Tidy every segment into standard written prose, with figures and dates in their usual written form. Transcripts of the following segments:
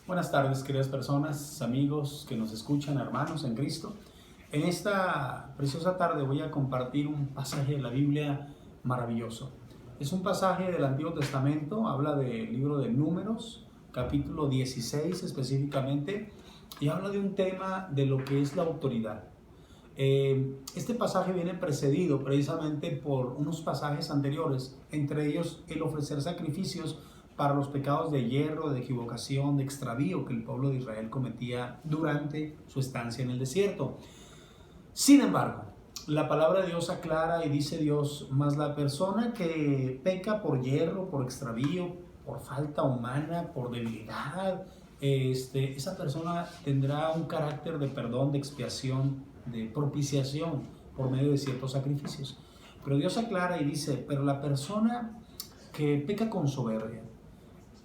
Buenas tardes, queridas personas, amigos que nos escuchan, hermanos en Cristo. En esta preciosa tarde voy a compartir un pasaje de la Biblia maravilloso. Es un pasaje del Antiguo Testamento, habla del libro de Números, capítulo 16 específicamente, y habla de un tema de lo que es la autoridad. Este pasaje viene precedido precisamente por unos pasajes anteriores, entre ellos el ofrecer sacrificios para los pecados de hierro, de equivocación, de extravío que el pueblo de Israel cometía durante su estancia en el desierto. Sin embargo, la palabra de Dios aclara y dice Dios, mas la persona que peca por hierro, por extravío, por falta humana, por debilidad, esa persona tendrá un carácter de perdón, de expiación, de propiciación por medio de ciertos sacrificios. Pero Dios aclara y dice, pero la persona que peca con soberbia,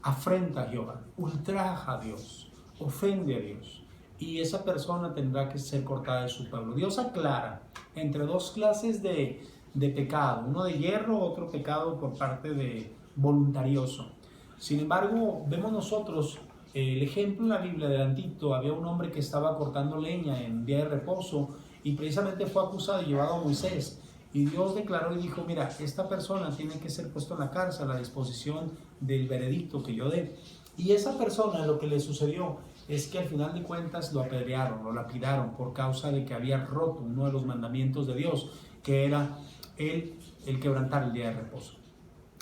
afrenta a Jehová, ultraja a Dios, ofende a Dios, y esa persona tendrá que ser cortada de su pueblo. Dios aclara entre dos clases de pecado, uno de hierro, otro pecado por parte de voluntarioso. Sin embargo, vemos nosotros el ejemplo en la Biblia del Antiguo. Había un hombre que estaba cortando leña en día de reposo y precisamente fue acusado y llevado a Moisés. Y Dios declaró y dijo, mira, esta persona tiene que ser puesto en la cárcel a la disposición del veredicto que yo dé. Y esa persona, lo que le sucedió es que al final de cuentas lo apedrearon, lo lapidaron por causa de que había roto uno de los mandamientos de Dios, que era el quebrantar el día de reposo.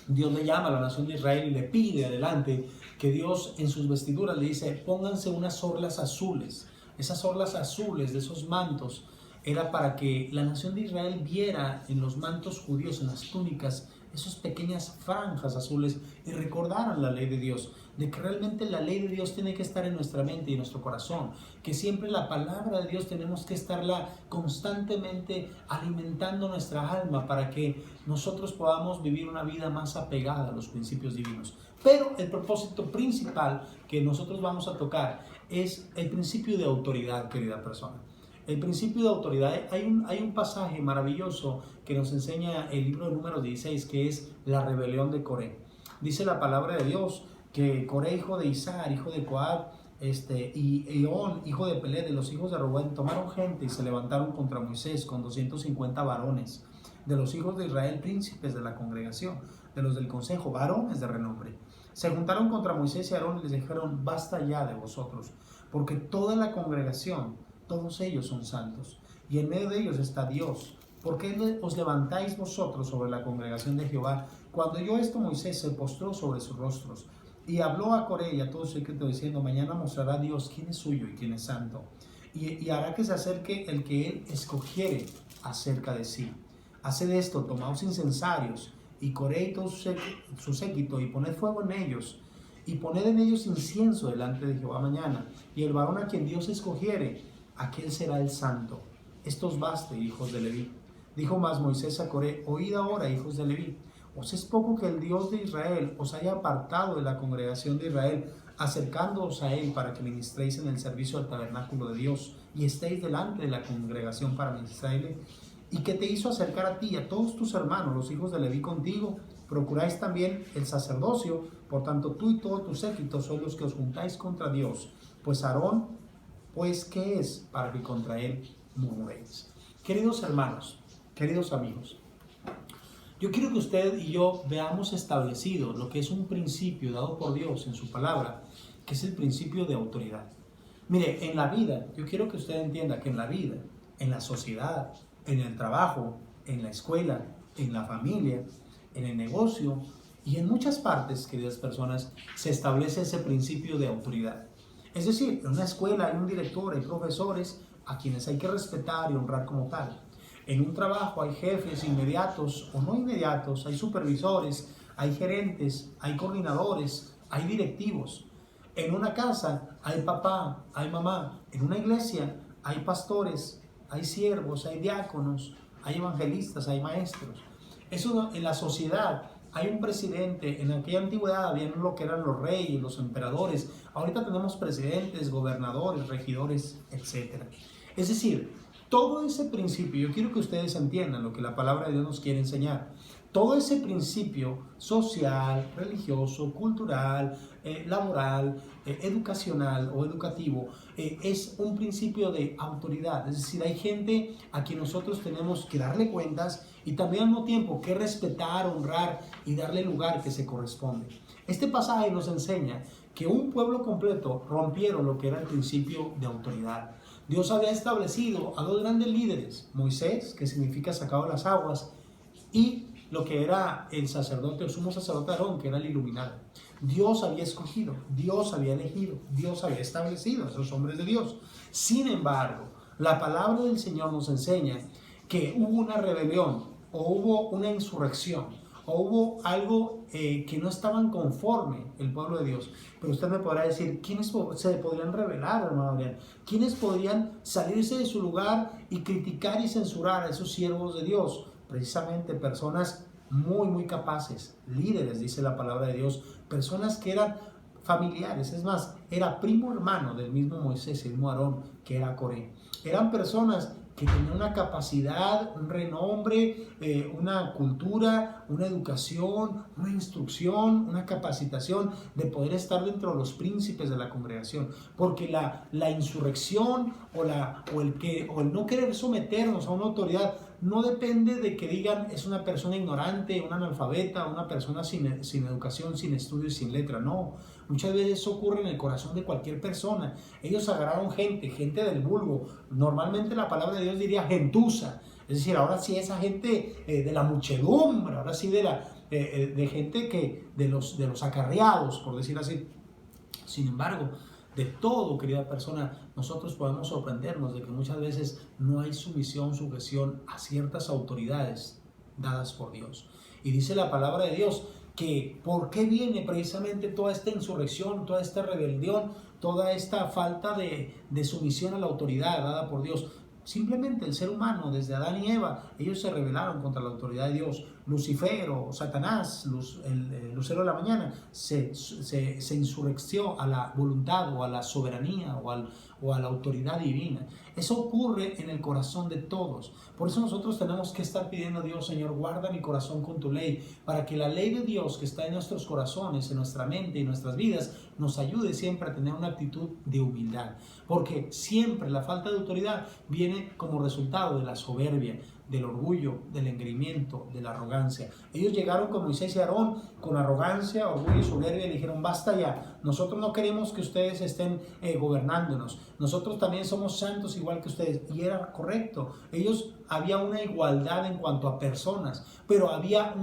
Dios le llama a la nación de Israel y le pide adelante que Dios en sus vestiduras le dice, pónganse unas orlas azules. Esas orlas azules de esos mantos era para que la nación de Israel viera en los mantos judíos, en las túnicas, esas pequeñas franjas azules y recordaran la ley de Dios, de que realmente la ley de Dios tiene que estar en nuestra mente y en nuestro corazón, que siempre la palabra de Dios tenemos que estarla constantemente alimentando nuestra alma para que nosotros podamos vivir una vida más apegada a los principios divinos. Pero el propósito principal que nosotros vamos a tocar es el principio de autoridad, querida persona. El principio de autoridad, hay un pasaje maravilloso que nos enseña el libro de Números 16, que es la rebelión de Coré. Dice la palabra de Dios que Coré, hijo de Izar, hijo de Coat, y Eón, hijo de Pelé, de los hijos de Rubén, tomaron gente y se levantaron contra Moisés con 250 varones, de los hijos de Israel, príncipes de la congregación, de los del consejo, varones de renombre. Se juntaron contra Moisés y Aarón y les dijeron, basta ya de vosotros, porque toda la congregación, todos ellos son santos, y en medio de ellos está Dios. ¿Por qué os levantáis vosotros sobre la congregación de Jehová? Cuando oyó esto, Moisés se postró sobre sus rostros, y habló a Coré y a todo su secreto diciendo, mañana mostrará Dios quién es suyo y quién es santo, y hará que se acerque el que él escogiere acerca de sí. Haced esto, tomaos incensarios, y Coré y todo su séquito, y poned fuego en ellos, y poned en ellos incienso delante de Jehová mañana, y el varón a quien Dios escogiere, aquel será el santo. Esto os baste, hijos de Leví. Dijo más Moisés a Coré, oíd ahora, hijos de Leví, ¿os es poco que el Dios de Israel os haya apartado de la congregación de Israel, acercándoos a él para que ministréis en el servicio del tabernáculo de Dios, y estéis delante de la congregación para ministrarle? ¿Y que te hizo acercar a ti y a todos tus hermanos, los hijos de Leví contigo? Procuráis también el sacerdocio, por tanto tú y todo tu séquito sois los que os juntáis contra Dios. Pues Aarón, pues ¿qué es para que contra él murmuréis? Queridos hermanos, queridos amigos, yo quiero que usted y yo veamos establecido lo que es un principio dado por Dios en su palabra, que es el principio de autoridad. Mire, en la vida, yo quiero que usted entienda que en la vida, en la sociedad, en el trabajo, en la escuela, en la familia, en el negocio y en muchas partes, queridas personas, se establece ese principio de autoridad. Es decir, en una escuela hay un director, hay profesores a quienes hay que respetar y honrar como tal. En un trabajo hay jefes inmediatos o no inmediatos, hay supervisores, hay gerentes, hay coordinadores, hay directivos. En una casa hay papá, hay mamá. En una iglesia hay pastores, hay siervos, hay diáconos, hay evangelistas, hay maestros. Eso en la sociedad. Hay un presidente, en aquella antigüedad habían lo que eran los reyes, los emperadores. Ahorita tenemos presidentes, gobernadores, regidores, etc. Es decir, todo ese principio, yo quiero que ustedes entiendan lo que la palabra de Dios nos quiere enseñar. todo ese principio social, religioso, cultural, laboral, educacional o educativo, es un principio de autoridad. Es decir, hay gente a quien nosotros tenemos que darle cuentas y también al mismo tiempo que respetar, honrar y darle el lugar que se corresponde. Este pasaje nos enseña que un pueblo completo rompieron lo que era el principio de autoridad. Dios había establecido a dos grandes líderes, Moisés, que significa sacado de las aguas, y lo que era el sacerdote o sumo sacerdote Aarón, que era el iluminado. Dios había escogido, Dios había elegido, Dios había establecido a esos hombres de Dios. Sin embargo, la palabra del Señor nos enseña que hubo una rebelión o hubo una insurrección o hubo algo que no estaban conforme el pueblo de Dios. Pero usted me podrá decir, ¿quiénes se podrían rebelar, hermano Adrián? ¿Quiénes podrían salirse de su lugar y criticar y censurar a esos siervos de Dios? Precisamente personas muy capaces, líderes, dice la palabra de Dios, personas que eran familiares, es más, era primo hermano del mismo Moisés, el mismo Aarón, que era Coré. Eran personas que tenían una capacidad, un renombre, una cultura, una educación, una instrucción, una capacitación de poder estar dentro de los príncipes de la congregación. Porque la insurrección o el no querer someternos a una autoridad no depende de que digan es una persona ignorante, un analfabeta, una persona sin educación, sin estudios, sin letra. No, muchas veces eso ocurre en el corazón de cualquier persona. Ellos agarraron gente del vulgo. Normalmente la palabra de Dios diría gentuza. Es decir, ahora sí esa gente de la muchedumbre, ahora sí de gente de los acarreados, por decir así. Sin embargo, de todo, querida persona, nosotros podemos sorprendernos de que muchas veces no hay sumisión, sujeción a ciertas autoridades dadas por Dios. Y dice la palabra de Dios que ¿por qué viene precisamente toda esta insurrección, toda esta rebelión, toda esta falta de sumisión a la autoridad dada por Dios? Simplemente el ser humano, desde Adán y Eva, ellos se rebelaron contra la autoridad de Dios. Lucifer o Satanás, el lucero de la mañana, se insurrecció a la voluntad o a la soberanía o a la autoridad divina. Eso ocurre en el corazón de todos. Por eso nosotros tenemos que estar pidiendo a Dios, Señor, guarda mi corazón con tu ley, para que la ley de Dios que está en nuestros corazones, en nuestra mente y en nuestras vidas, nos ayude siempre a tener una actitud de humildad. Porque siempre la falta de autoridad viene como resultado de la soberbia, del orgullo, del engreimiento, de la arrogancia. Ellos llegaron con Moisés y Aarón con arrogancia, orgullo y soberbia y le dijeron, basta ya, nosotros no queremos que ustedes estén gobernándonos, nosotros también somos santos igual que ustedes. Y era correcto, había una igualdad en cuanto a personas, pero había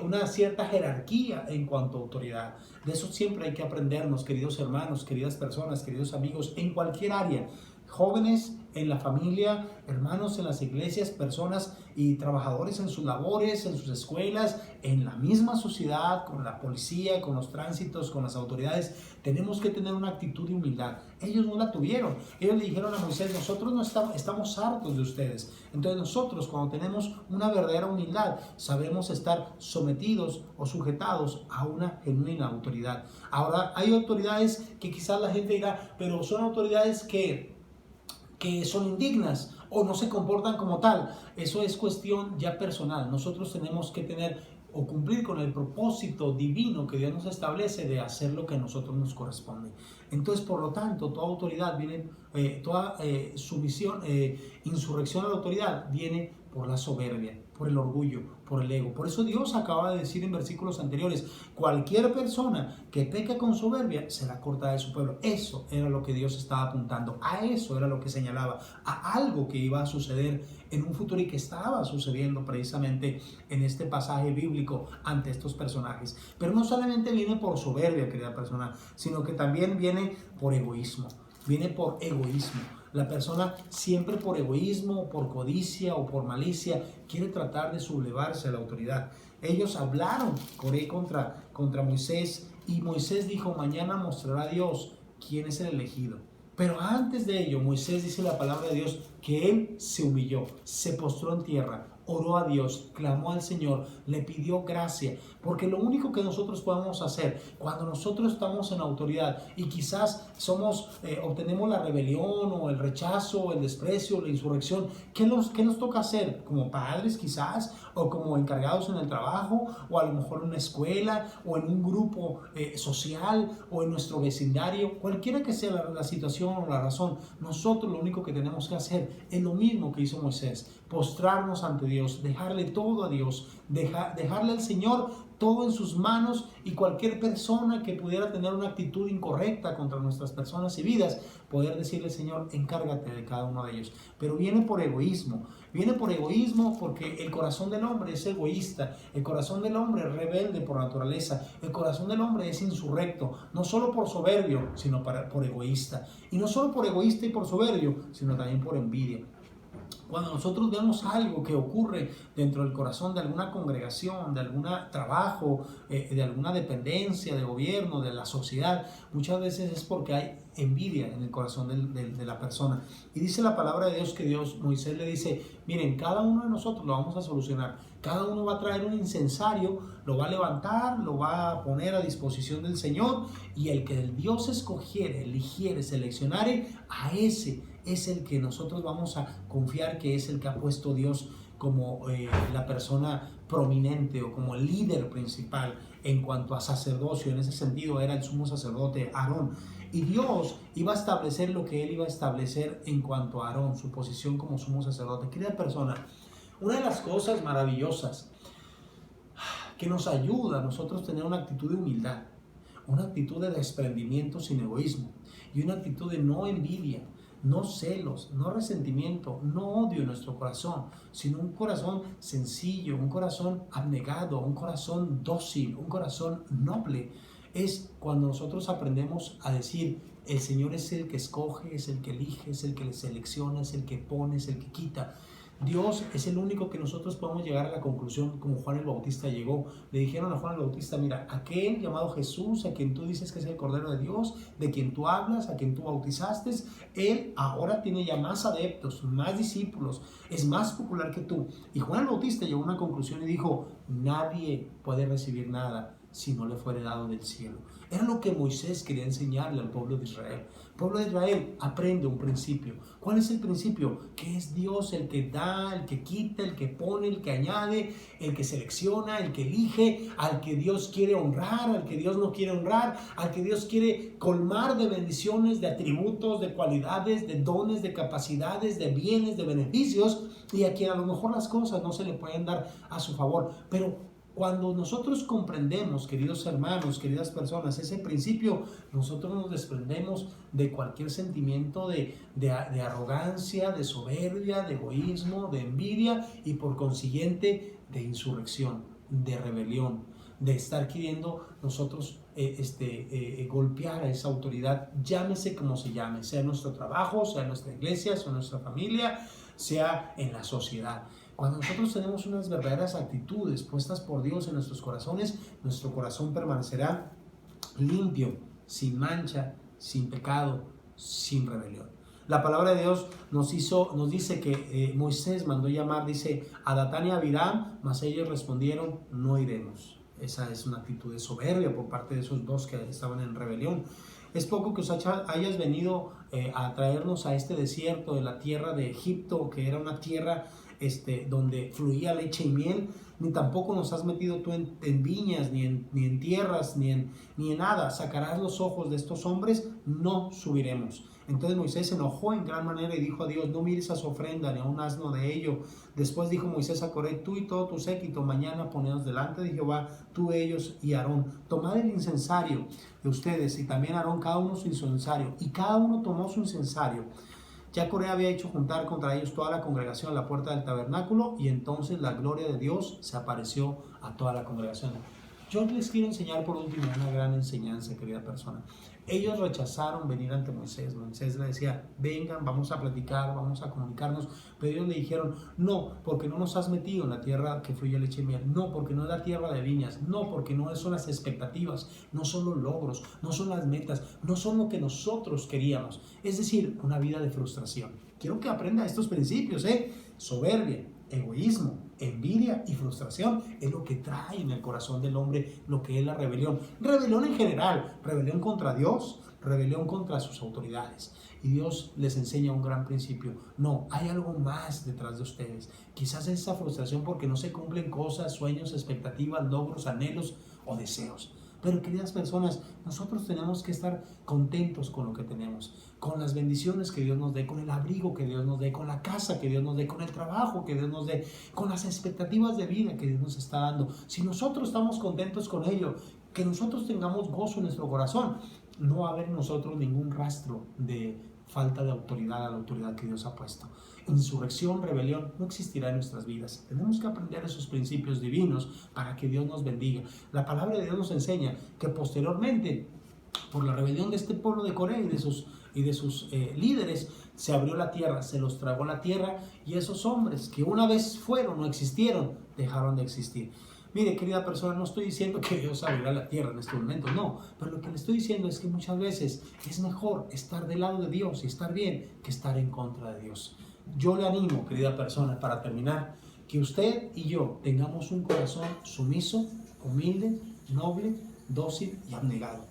una cierta jerarquía en cuanto a autoridad. De eso siempre hay que aprendernos, queridos hermanos, queridas personas, queridos amigos, en cualquier área. Jóvenes en la familia, hermanos en las iglesias, personas y trabajadores en sus labores, en sus escuelas, en la misma sociedad, con la policía, con los tránsitos, con las autoridades. Tenemos que tener una actitud de humildad. Ellos no la tuvieron. Ellos le dijeron a Moisés, nosotros no estamos hartos de ustedes. Entonces nosotros, cuando tenemos una verdadera humildad, sabemos estar sometidos o sujetados a una genuina autoridad. Ahora, hay autoridades que quizás la gente dirá, pero son autoridades que son indignas o no se comportan como tal. Eso es cuestión ya personal. Nosotros tenemos que tener o cumplir con el propósito divino que Dios nos establece de hacer lo que a nosotros nos corresponde. Entonces, por lo tanto, toda autoridad viene, toda sumisión, insurrección a la autoridad viene por la soberbia, por el orgullo, por el ego. Por eso Dios acaba de decir en versículos anteriores, cualquier persona que peca con soberbia será cortada de su pueblo. Eso era lo que Dios estaba apuntando, a eso era lo que señalaba, a algo que iba a suceder en un futuro y que estaba sucediendo precisamente en este pasaje bíblico ante estos personajes. Pero no solamente viene por soberbia, querida persona, sino que también viene por egoísmo. Viene por egoísmo. La persona siempre por egoísmo, por codicia o por malicia quiere tratar de sublevarse a la autoridad. Ellos hablaron Coré contra Moisés y Moisés dijo, mañana mostrará a Dios quién es el elegido. Pero antes de ello, Moisés dice la palabra de Dios que él se humilló, se postró en tierra, oró a Dios, clamó al Señor, le pidió gracia, porque lo único que nosotros podemos hacer cuando nosotros estamos en autoridad y quizás obtenemos la rebelión o el rechazo, el desprecio, la insurrección, ¿qué nos toca hacer? Como padres quizás, o como encargados en el trabajo, o a lo mejor en una escuela, o en un grupo social, o en nuestro vecindario, cualquiera que sea la situación o la razón, nosotros lo único que tenemos que hacer es lo mismo que hizo Moisés: postrarnos ante Dios, dejarle todo a Dios, dejarle al Señor todo en sus manos, y cualquier persona que pudiera tener una actitud incorrecta contra nuestras personas y vidas, poder decirle: Señor, encárgate de cada uno de ellos. Pero viene por egoísmo porque el corazón del hombre es egoísta, el corazón del hombre es rebelde por naturaleza, el corazón del hombre es insurrecto, no solo por soberbio, sino por egoísta, y no solo por egoísta y por soberbio, sino también por envidia. Cuando nosotros vemos algo que ocurre dentro del corazón de alguna congregación, de algún trabajo, de alguna dependencia de gobierno, de la sociedad, muchas veces es porque hay envidia en el corazón de la persona. Y dice la palabra de Dios que Moisés le dice: miren, cada uno de nosotros lo vamos a solucionar. Cada uno va a traer un incensario, lo va a levantar, lo va a poner a disposición del Señor, y el que el Dios escogiere, eligiere, seleccionare, a ese es el que nosotros vamos a confiar que es el que ha puesto Dios como la persona prominente o como el líder principal en cuanto a sacerdocio. En ese sentido era el sumo sacerdote Aarón. Y Dios iba a establecer lo que él iba a establecer en cuanto a Aarón, su posición como sumo sacerdote. Querida persona, una de las cosas maravillosas que nos ayuda a nosotros tener una actitud de humildad, una actitud de desprendimiento sin egoísmo, y una actitud de no envidia, no celos, no resentimiento, no odio en nuestro corazón, sino un corazón sencillo, un corazón abnegado, un corazón dócil, un corazón noble. Es cuando nosotros aprendemos a decir: el Señor es el que escoge, es el que elige, es el que le selecciona, es el que pone, es el que quita. Dios es el único que nosotros podemos llegar a la conclusión como Juan el Bautista llegó. Le dijeron a Juan el Bautista: mira, aquel llamado Jesús, a quien tú dices que es el Cordero de Dios, de quien tú hablas, a quien tú bautizaste, él ahora tiene ya más adeptos, más discípulos, es más popular que tú. Y Juan el Bautista llegó a una conclusión y dijo: nadie puede recibir nada si no le fuere dado del cielo. Era lo que Moisés quería enseñarle al pueblo de Israel. El pueblo de Israel aprende un principio. ¿Cuál es el principio? Que es Dios el que da, el que quita, el que pone, el que añade, el que selecciona, el que elige, al que Dios quiere honrar, al que Dios no quiere honrar, al que Dios quiere colmar de bendiciones, de atributos, de cualidades, de dones, de capacidades, de bienes, de beneficios, y a quien a lo mejor las cosas no se le pueden dar a su favor. Pero cuando nosotros comprendemos, queridos hermanos, queridas personas, ese principio, nosotros nos desprendemos de cualquier sentimiento de arrogancia, de soberbia, de egoísmo, de envidia, y por consiguiente de insurrección, de rebelión, de estar queriendo nosotros golpear a esa autoridad, llámese como se llame, sea en nuestro trabajo, sea en nuestra iglesia, sea en nuestra familia, sea en la sociedad. Cuando nosotros tenemos unas verdaderas actitudes puestas por Dios en nuestros corazones, nuestro corazón permanecerá limpio, sin mancha, sin pecado, sin rebelión. La palabra de Dios nos dice que Moisés mandó llamar, dice, a Datán y a Abiram, mas ellos respondieron: no iremos. Esa es una actitud de soberbia por parte de esos dos que estaban en rebelión. Es poco que os hayas venido a traernos a este desierto de la tierra de Egipto, que era una tierra donde fluía leche y miel, ni tampoco nos has metido tú en viñas, ni en tierras, ni en nada. Sacarás los ojos de estos hombres, no subiremos. Entonces Moisés se enojó en gran manera y dijo a Dios: no mires a su ofrenda, ni a un asno de ello. Después dijo Moisés a Coré: tú y todo tu séquito, mañana poneos delante de Jehová, tú, ellos y Aarón. Tomad el incensario de ustedes, y también Aarón, cada uno su incensario. Y cada uno tomó su incensario. Ya Coré había hecho juntar contra ellos toda la congregación a la puerta del tabernáculo, y entonces la gloria de Dios se apareció a toda la congregación. Yo les quiero enseñar por último una gran enseñanza, querida persona. Ellos rechazaron venir ante Moisés. Moisés le decía: vengan, vamos a platicar, vamos a comunicarnos. Pero ellos le dijeron: no, porque no nos has metido en la tierra que fluye leche y miel. No, porque no es la tierra de viñas. No, porque no son las expectativas, no son los logros, no son las metas, no son lo que nosotros queríamos. Es decir, una vida de frustración. Quiero que aprenda estos principios, soberbia, egoísmo, envidia y frustración es lo que trae en el corazón del hombre lo que es la rebelión. Rebelión en general, rebelión contra Dios, rebelión contra sus autoridades. Y Dios les enseña un gran principio. No, hay algo más detrás de ustedes. Quizás es esa frustración porque no se cumplen cosas, sueños, expectativas, logros, anhelos o deseos. Pero queridas personas, nosotros tenemos que estar contentos con lo que tenemos, con las bendiciones que Dios nos dé, con el abrigo que Dios nos dé, con la casa que Dios nos dé, con el trabajo que Dios nos dé, con las expectativas de vida que Dios nos está dando. Si nosotros estamos contentos con ello, que nosotros tengamos gozo en nuestro corazón, no va a haber en nosotros ningún rastro de falta de autoridad a la autoridad que Dios ha puesto. Insurrección, rebelión no existirá en nuestras vidas. Tenemos que aprender esos principios divinos para que Dios nos bendiga. La palabra de Dios nos enseña que posteriormente, por la rebelión de este pueblo de Corea y de sus líderes, se abrió la tierra, se los tragó la tierra, y esos hombres que una vez fueron o existieron, dejaron de existir. Mire, querida persona, no estoy diciendo que Dios abrirá la tierra en este momento, no, pero lo que le estoy diciendo es que muchas veces es mejor estar del lado de Dios y estar bien que estar en contra de Dios. Yo le animo, querida persona, para terminar, que usted y yo tengamos un corazón sumiso, humilde, noble, dócil y abnegado.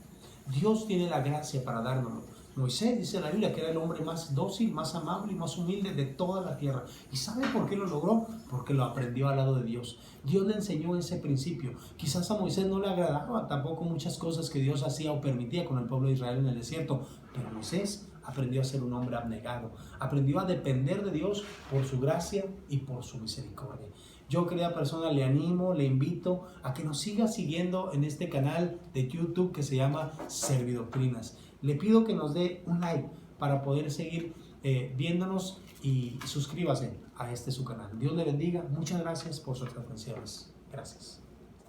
Dios tiene la gracia para dárnoslo. Moisés, dice la Biblia, que era el hombre más dócil, más amable y más humilde de toda la tierra. ¿Y sabe por qué lo logró? Porque lo aprendió al lado de Dios. Dios le enseñó ese principio. Quizás a Moisés no le agradaba tampoco muchas cosas que Dios hacía o permitía con el pueblo de Israel en el desierto, pero Moisés aprendió a ser un hombre abnegado, aprendió a depender de Dios por su gracia y por su misericordia. Yo, querida persona, le animo, le invito a que nos siga siguiendo en este canal de YouTube que se llama Servidoctrinas. Le pido que nos dé un like para poder seguir viéndonos, y suscríbase a su canal. Dios le bendiga. Muchas gracias por sus atenciones. Gracias.